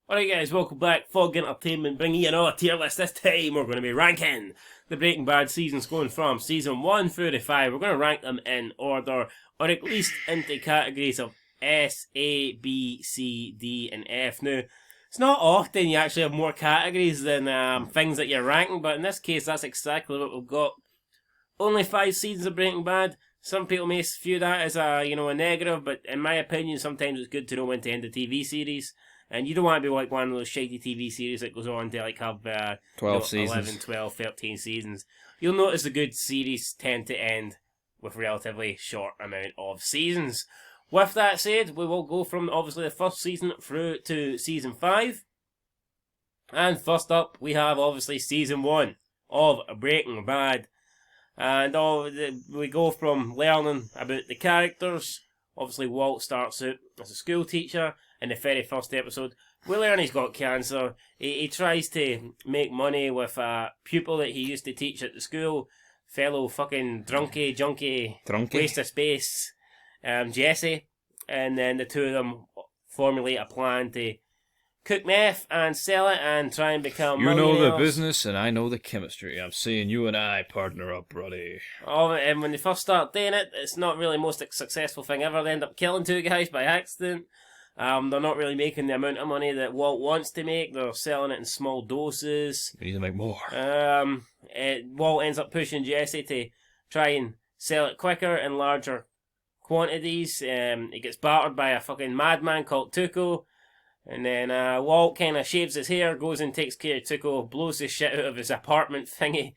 Alright guys, welcome back. Fog Entertainment bringing you another tier list. This time we're going to be ranking the Breaking Bad seasons going from season 1 through to 5. We're going to rank them in order, or at least into categories of S, A, B, C, D and F. Now, it's not often you actually have more categories than things that you're ranking, but in this case that's exactly what we've got. Only 5 seasons of Breaking Bad. Some people may view that as a negative, but in my opinion sometimes it's good to know when to end a TV series. And you don't want to be like one of those shitty TV series that goes on to like have 12 seasons. 11, 12, 13 seasons. You'll notice the good series tend to end with a relatively short amount of seasons. With that said, we will go from obviously the first season through to season 5. And first up, we have obviously season 1 of Breaking Bad. And we go from learning about the characters. Obviously, Walt starts out as a school teacher. In the very first episode, we learn he's got cancer. He tries to make money with a pupil that he used to teach at the school. Fellow fucking junkie, waste of space, Jesse. And then the two of them formulate a plan to cook meth and sell it and try and become millionaires. You know the business and I know the chemistry. I'm saying you and I partner up, buddy. Oh, and when they first start doing it, it's not really the most successful thing ever. They end up killing 2 guys by accident. They're not really making the amount of money that Walt wants to make. They're selling it in small doses. We need to make more. Walt ends up pushing Jesse to try and sell it quicker in larger quantities. He gets battered by a fucking madman called Tuco. And then Walt kind of shaves his hair, goes and takes care of Tuco, blows his shit out of his apartment thingy.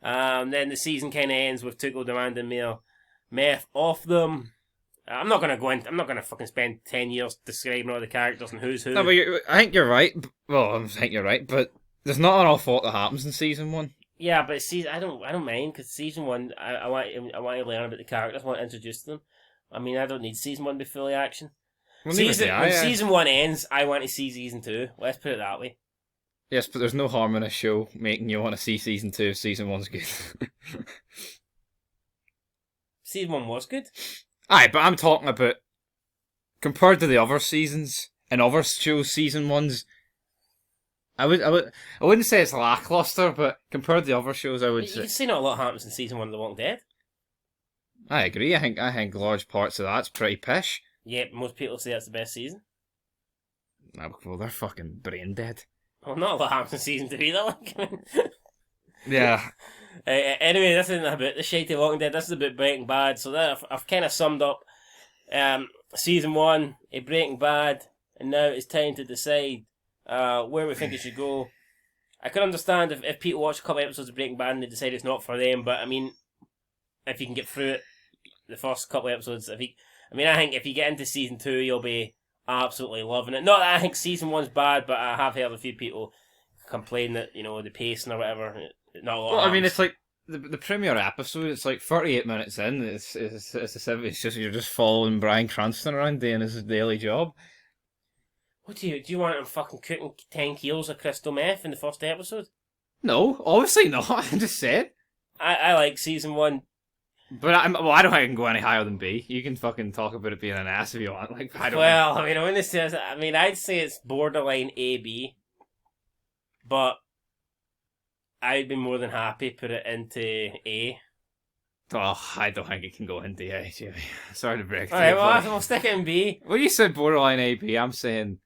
Then the season kind of ends with Tuco demanding more meth off them. I'm not gonna fucking spend 10 years describing all the characters and who's who. No, but I think you're right. Well, I think you're right, but there's not an awful lot that happens in season 1. Yeah, but I don't mind, because season 1, I want to learn about the characters, I want to introduce them. I mean, I don't need season 1 to be fully action. Well, When season 1 ends, I want to see season 2. Let's put it that way. Yes, but there's no harm in a show making you want to see season 2 if season 1's good. Season 1 was good. Aye, but I'm talking about compared to the other seasons and other shows, season 1's. I wouldn't say it's lackluster, but compared to the other shows, I would say. You can see not a lot happens in season 1 of The Walking Dead. I agree. I think large parts of that's pretty pish. Yeah, most people say that's the best season. Well, they're fucking brain dead. Well, not a lot happens in season 2 either. Like, Yeah. Anyway, this isn't about the shitty Walking Dead. This is about Breaking Bad. So that I've kind of summed up season 1 of Breaking Bad, and now it's time to decide where we think it should go. I could understand if people watch a couple episodes of Breaking Bad and they decide it's not for them, but I mean, if you can get through it, the first couple episodes, I think if you get into season 2, you'll be absolutely loving it. Not that I think season 1's bad, but I have heard a few people complain that the pacing or whatever. Not a lot. Well, I mean, it's like the premiere episode. It's like 38 minutes in. It's just you're just following Bryan Cranston around doing his daily job. What do you want him fucking cooking 10 kilos of crystal meth in the first episode? No, obviously not. I just said. I like season 1. But I don't think I can go any higher than B. You can fucking talk about it being an ass if you want. Like, I don't know. I mean, when this says, I'd say it's borderline A, B, but I'd be more than happy to put it into A. Oh, I don't think it can go into A, Jimmy. Sorry to break it. Alright, well, we'll stick it in B. When you said borderline A, B, I'm saying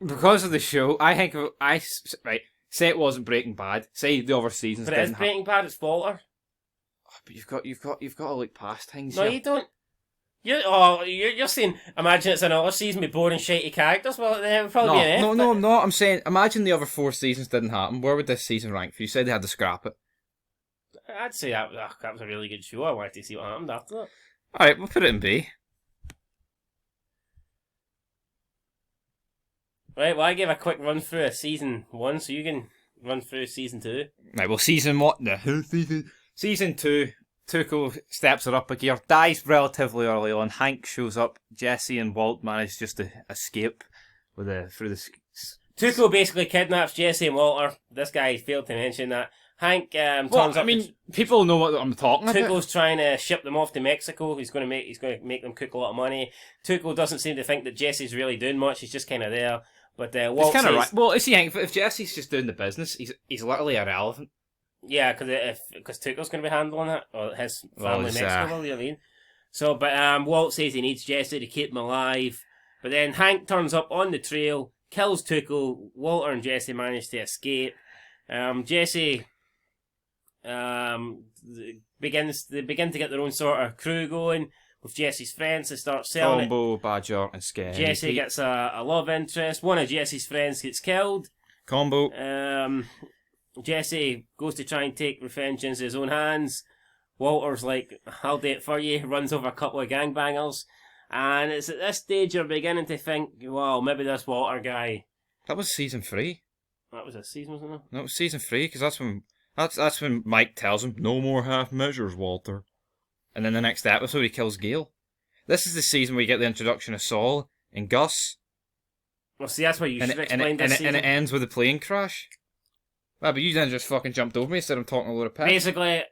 because of the show, right, say it wasn't Breaking Bad, say the other seasons but didn't it's Breaking Bad, it's Falter. But you've got to look past things. No, here. you don't. You're saying, imagine it's another season with boring, shitty characters. Well, then it would probably be an F. No, I'm not. I'm saying, imagine the other 4 seasons didn't happen. Where would this season rank for you? Said they had to scrap it. I'd say that was a really good show. I wanted to see what happened after that. Alright, we'll put it in B. Right, well, I gave a quick run through of season 1, so you can run through season 2. Right, well, season what? Season 2, Tuco steps it up a gear, dies relatively early on. Hank shows up. Jesse and Walt manage just to escape through the. Tuco basically kidnaps Jesse and Walter. This guy failed to mention that. Hank turns up. I mean, people know what I'm talking about. Tuco's trying to ship them off to Mexico. He's going to make them cook a lot of money. Tuco doesn't seem to think that Jesse's really doing much. He's just kind of there. But It's Walt kind of says, right. Well, see, if Jesse's just doing the business, he's literally irrelevant. yeah, because Tuchel's going to be handling it, or his family Well, Mexico, you know what I mean? So, but Walt says he needs Jesse to keep him alive. But then Hank turns up on the trail, kills Tuchel. Walter and Jesse manage to escape. Jesse they begin to get their own sort of crew going with Jesse's friends to start selling Combo, Badger, and Scary. Jesse gets a love interest. One of Jesse's friends gets killed. Combo. Jesse goes to try and take revenge into his own hands. Walter's like, I'll do it for you, runs over a couple of gangbangers. And it's at this stage you're beginning to think, well, maybe this Walter guy... That was season 3. That was a season, wasn't it? That was season 3, because that's when Mike tells him, no more half measures, Walter. And then the next episode he kills Gale. This is the season where you get the introduction of Saul and Gus. Well, see, that's why you should explain this season. And it ends with a plane crash. Ah, but you then just fucking jumped over me instead of talking a load of piss. Basically,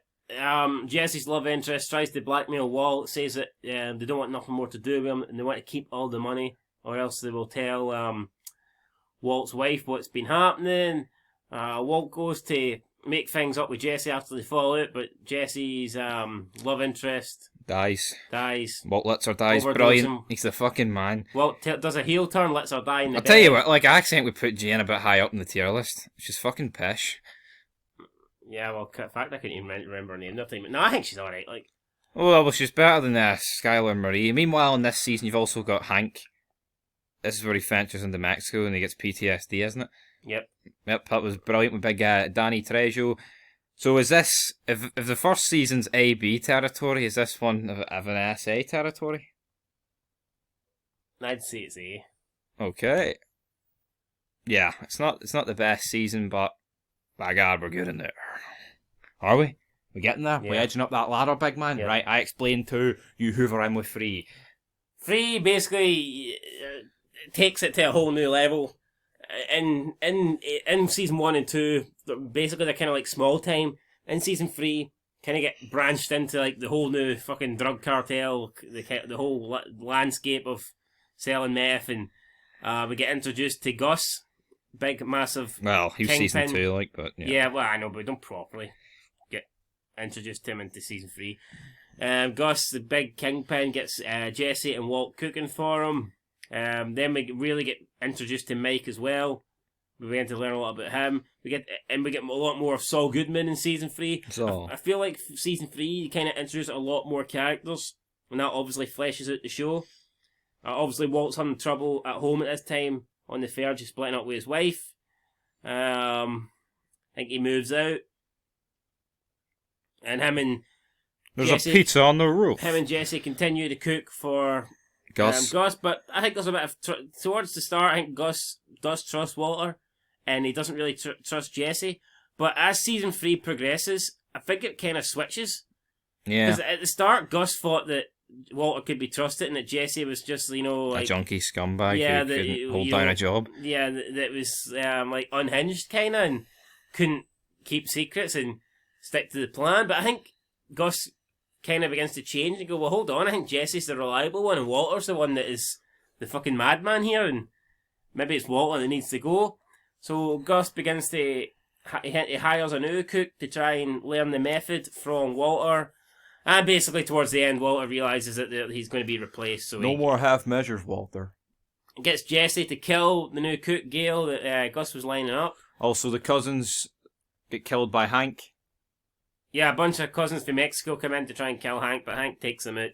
Jesse's love interest tries to blackmail Walt, says that they don't want nothing more to do with him and they want to keep all the money, or else they will tell Walt's wife what's been happening. Walt goes to make things up with Jesse after they fall out, but Jesse's love interest dies. Walt lets her die. He's brilliant. He's the fucking man. Walt does a heel turn, lets her die in the bed. I'll tell you what, like, I accidentally put Jane a bit high up in the tier list. She's fucking pish. Yeah, well, in fact, I couldn't even remember her name. Nothing. No, I think she's alright. Like, well, she's better than Skylar Marie. Meanwhile, in this season, you've also got Hank. This is where he ventures into Mexico and he gets PTSD, isn't it? Yep. Yep, that was brilliant with big Danny Trejo. So is this, if the first season's A-B territory, is this one of an S-A territory? I'd say it's A. Okay. Yeah, it's not the best season, but by God, we're good in there. Are we? We getting there? Yeah. We edging up that ladder, big man? Yeah. Right, I explained to you hoover in with Free. Free basically takes it to a whole new level. In season 1 and 2, basically they're kind of like small time. In season 3, kind of get branched into like the whole new fucking drug cartel, the whole landscape of selling meth, and we get introduced to Gus, big massive. Well, he was Kingpin. season 2, like, but Yeah, well, I know, but we don't properly get introduced to him into season 3. Gus, the big kingpin, gets Jesse and Walt cooking for him. Then we really get introduced to Mike as well. We begin to learn a lot about him. We get a lot more of Saul Goodman in season 3. So I feel like season 3 you kind of introduce a lot more characters, and that obviously fleshes out the show. Obviously, Walt's having trouble at home at this time, on the verge of splitting up with his wife. I think he moves out, and him and there's Jesse, a pizza on the roof. Him and Jesse continue to cook for Gus. but I think there's a bit of towards the start. I think Gus does trust Walter, and he doesn't really trust Jesse. But as season 3 progresses, I think it kind of switches. Yeah. Because at the start, Gus thought that Walter could be trusted, and that Jesse was just, like, a junkie scumbag yeah, who couldn't hold down a job. Yeah, that was like unhinged kind of, and couldn't keep secrets and stick to the plan. But I think Gus kind of begins to change and go, well, hold on, I think Jesse's the reliable one and Walter's the one that is the fucking madman here, and maybe it's Walter that needs to go. So Gus begins to, he hires a new cook to try and learn the method from Walter, and basically towards the end Walter realises that he's going to be replaced. So No more half measures, Walter. Gets Jesse to kill the new cook, Gale, that Gus was lining up. Also, the cousins get killed by Hank. Yeah, a bunch of cousins from Mexico come in to try and kill Hank, but Hank takes them out.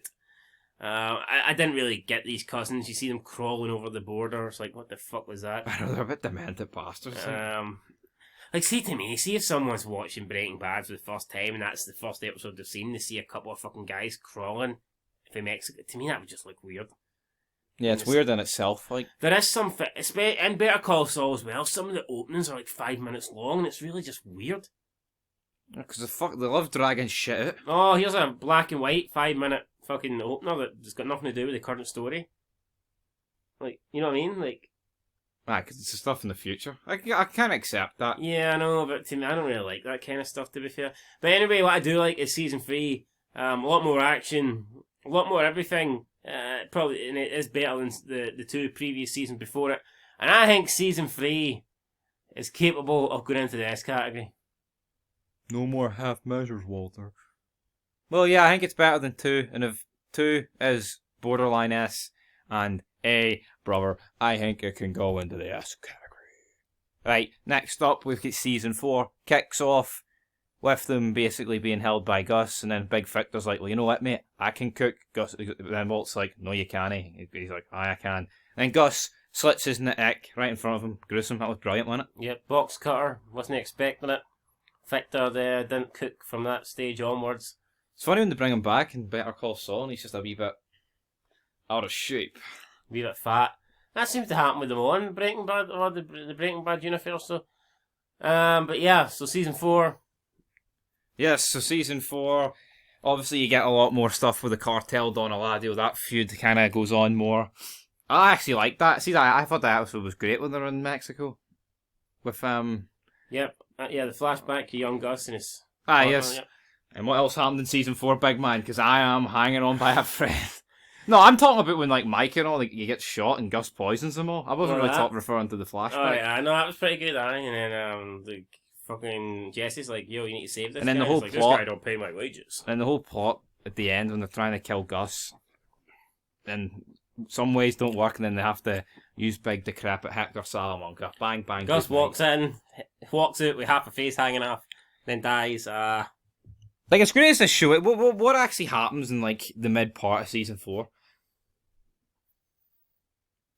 I didn't really get these cousins. You see them crawling over the border. It's like, what the fuck was that? I know, they're a bit demented bastards. Like, see to me, see if someone's watching Breaking Bad for the first time and that's the first episode they've seen, they see a couple of fucking guys crawling from Mexico. To me, that would just look weird. Yeah, it's weird in itself. Like, there is some, in Better Call Saul as well, some of the openings are like 5 minutes long and it's really just weird. because they love dragging shit out. Oh, here's a black and white 5-minute fucking opener that's got nothing to do with the current story. Like, you know what I mean? Like, Because it's the stuff in the future. I can't accept that. yeah, I know, but to me, I don't really like that kind of stuff, to be fair. But anyway, what I do like is season 3. A lot more action, a lot more everything. Probably, and it is better than the 2 previous seasons before it. And I think season 3 is capable of going into the S category. No more half measures, Walter. Well, yeah, I think it's better than 2, and if 2 is borderline S, and A, brother, I think it can go into the S category. Right, next up, we've got season 4. Kicks off with them basically being held by Gus, and then Big Victor's like, well, you know what, mate, I can cook. Gus, then Walt's like, no, you can't. He's like, I can. And then Gus slits his neck right in front of him. Gruesome, that was brilliant, wasn't it? Yep, box cutter, wasn't expecting it. Victor there didn't cook from that stage onwards. It's funny when they bring him back in Better Call Saul, and he's just a wee bit out of shape. A wee bit fat. That seems to happen with them on Breaking Bad, or the Breaking Bad universe, so. But yeah, so season 4. Yes, so season 4, obviously you get a lot more stuff with the cartel, Don Eladio, that feud kind of goes on more. I actually like that. See, I thought that episode was great when they were in Mexico. With, Yep, yeah, the flashback to young Gus and his... yes. Yep. And what else happened in season 4, big man? Because I am hanging on by a thread. No, I'm talking about when, like, Mike and all, like, you get shot and Gus poisons them all. I wasn't really referring to the flashback. Oh, yeah, no, that was pretty good, and then, the fucking Jesse's like, yo, you need to save this and then guy. the whole like, plot, this guy don't pay my wages. And the whole plot at the end when they're trying to kill Gus, and some ways don't work, and then they have to use big decrepit Hector Salamanca. Bang, bang. Gus walks out with half a face hanging off, then dies. Like, it's great as a show. What actually happens in, like, the mid part of season 4?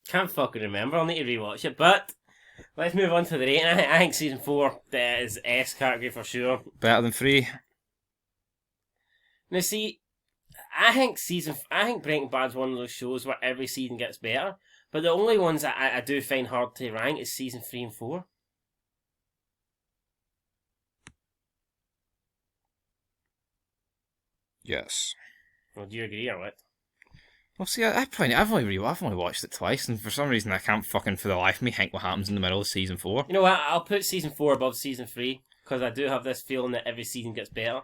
Can't fucking remember. I'll need to rewatch it. But let's move on to the rating. I think season 4 is S category for sure. Better than 3. Now, see, I think Breaking Bad's one of those shows where every season gets better. But the only ones that I do find hard to rank is season 3 and 4. Yes. Well, do you agree or what? Well, see, I've only watched it twice, and for some reason I can't fucking for the life of me think what happens in the middle of season 4. You know what? I'll put season 4 above season 3 because I do have this feeling that every season gets better.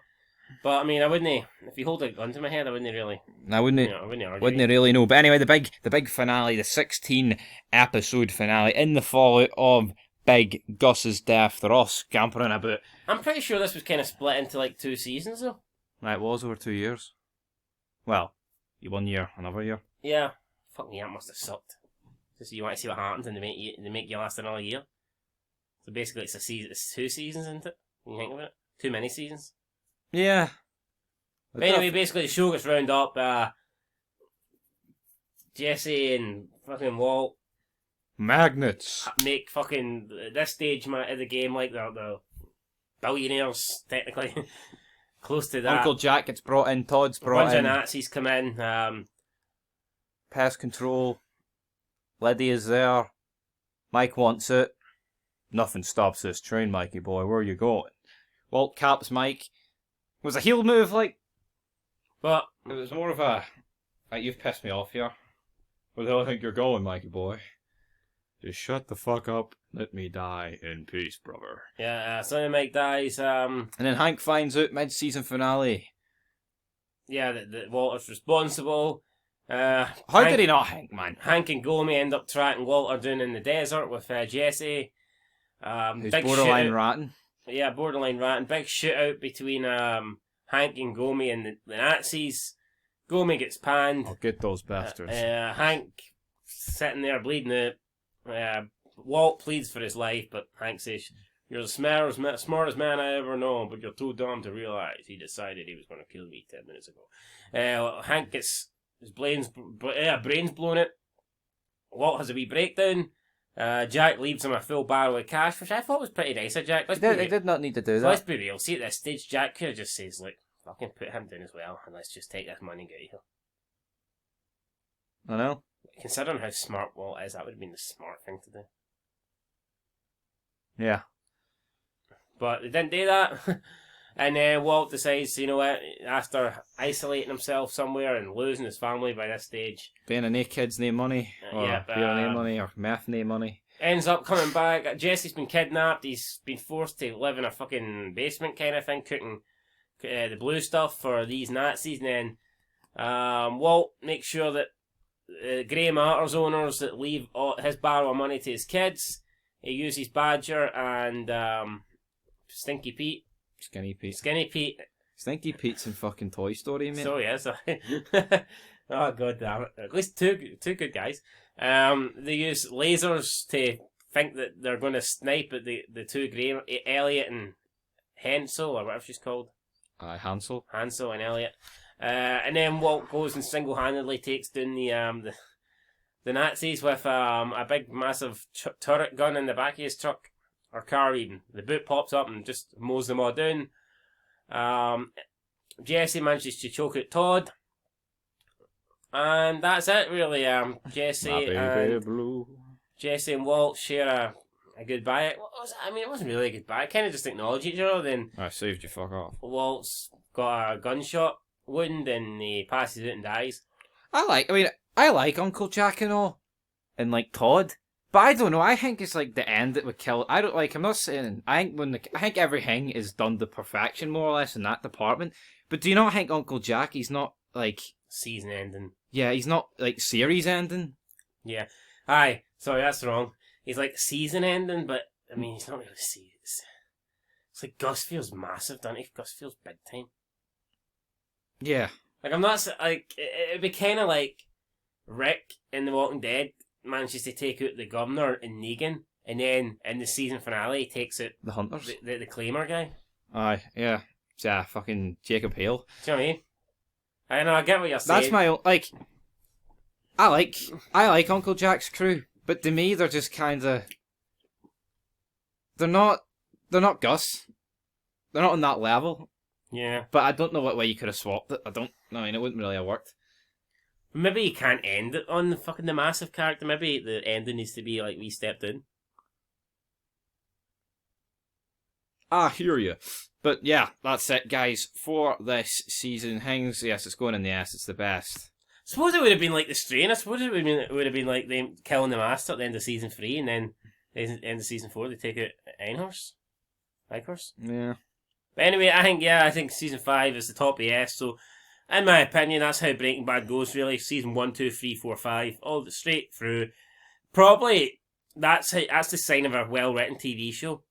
But I mean, I wouldn't. If you hold a gun to my head, I wouldn't really. I wouldn't. I wouldn't argue. Wouldn't really know. But anyway, the big finale, the 16 episode finale, in the fallout of Big Gus's death, they're all scampering about. I'm pretty sure this was kind of split into like 2 seasons though. It was over 2 years. Well, 1 year, another year. Yeah. Fuck me, that must have sucked. Just you want to see what happens, and they make you last another year. So basically, it's 2 seasons, isn't it? When you think about it, too many seasons. Yeah. But anyway, basically the show gets round up. Jesse and fucking Walt magnets make fucking at this stage of the game like the billionaires technically. Close to that. Uncle Jack gets brought in. Todd's brought in. A bunch of Nazis come in. Pest control. Liddy is there. Mike wants it. Nothing stops this train, Mikey boy. Where are you going? Walt caps Mike. It was a heel move, like. But it was more of a. Like, you've pissed me off here. Where the hell do you think you're going, Mikey boy? Just shut the fuck up. Let me die in peace, brother. Yeah, so Mike dies. And then Hank finds out mid-season finale. Yeah, that Walter's responsible. How did he not, Hank, man? Hank and Gomi end up tracking Walter down in the desert with Jesse. Who's borderline ratting. Yeah, borderline ratting. Big shootout between Hank and Gomi and the Nazis. Gomi gets panned. I'll get those bastards. Hank sitting there bleeding out. Walt pleads for his life, but Hank says, "You're the smartest man I ever known, but you're too dumb to realize he decided he was going to kill me 10 minutes ago." Hank gets his brains blown out. Walt has a wee breakdown. Jack leaves him a full barrel of cash, which I thought was pretty nice of Jack. They did not need to do that. Let's be real. See, at this stage, Jack could have just says, "Look, fucking put him down as well, and let's just take this money and get out of here." I know. Considering how smart Walt is, that would have been the smart thing to do. Yeah. But they didn't do that. And Walt decides, you know what, after isolating himself somewhere and losing his family by this stage. Being a kid's no money, or beer no money, or meth no money. Ends up coming back. Jesse's been kidnapped. He's been forced to live in a fucking basement kind of thing, cooking the blue stuff for these Nazis. And then Walt makes sure that Grey Matters owners that leave his barrel of money to his kids. He uses Badger and Stinky Pete. Skinny Pete. Skinny Pete. Stinky Pete's in fucking Toy Story, mate. So yes. Oh god damn it! At least two good guys. They use lasers to think that they're going to snipe at the two Grey, Elliot and Hansel or whatever she's called. Hansel. Hansel and Elliot. And then Walt goes and single-handedly takes down the Nazis with a big massive turret gun in the back of his truck or car even. The boot pops up and just mows them all down. Jesse manages to choke out Todd. And that's it really. Jesse and Walt share a goodbye. It wasn't really a goodbye. Kind of just acknowledge each other. Then I saved you, fuck off. Walt's got a gunshot wound and he passes out and dies. I like Uncle Jack and all, and like Todd, but I don't know. I think it's like the end that would kill. I don't like. I'm not saying. I think everything is done to perfection more or less in that department. But do you not think Uncle Jack? He's not like Season ending. Yeah, he's not like series ending. Yeah. Aye. Sorry, that's wrong. He's like season ending, but I mean, he's not really season. It's like Gus feels massive, doesn't he? Gus feels big time. Yeah. Like I'm not like it'd be kind of like Rick in The Walking Dead manages to take out the governor and Negan, and then in the season finale he takes out the hunters, the Claimer guy. Aye, yeah, fucking Jacob Hale. Do you know what I mean? I know, I get what you're saying. That's my like. I like Uncle Jack's crew, but to me they're just kind of. They're not Gus. They're not on that level. Yeah. But I don't know what way you could have swapped it. I mean, it wouldn't really have worked. Maybe you can't end it on the massive character. Maybe the ending needs to be like we stepped in. I hear you. But yeah, that's it, guys, for this season. Hings, yes, it's going in the ass. It's the best. Suppose it would have been like the Strain. I suppose it would have been like them killing the Master at the end of season 3, and then at the end of season 4 they take out Einhorst. Yeah. But anyway, I think season 5 is the top of the S. So, in my opinion, that's how Breaking Bad goes. Really, season 1, 2, 3, 4, 5, all straight through. Probably that's the sign of a well-written TV show.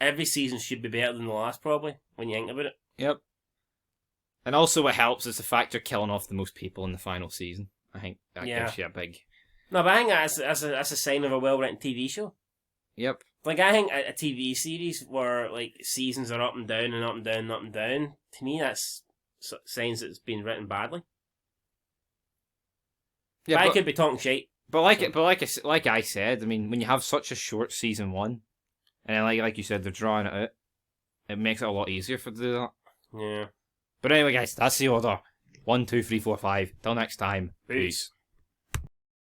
Every season should be better than the last, probably, when you think about it. Yep. And also what helps is the fact you're killing off the most people in the final season. I think that gives you a big... No, but I think that's a sign of a well-written TV show. Yep. Like, I think a TV series where, like, seasons are up and down and up and down and up and down, to me that's signs that it's been written badly. Yeah, but I could be talking shit. But like I said, I mean, when you have such a short season 1, and then like you said, they're drawing it out, it makes it a lot easier for to do that. Yeah. But anyway, guys, that's the order. 1, 2, 3, 4, 5. Till next time. Peace.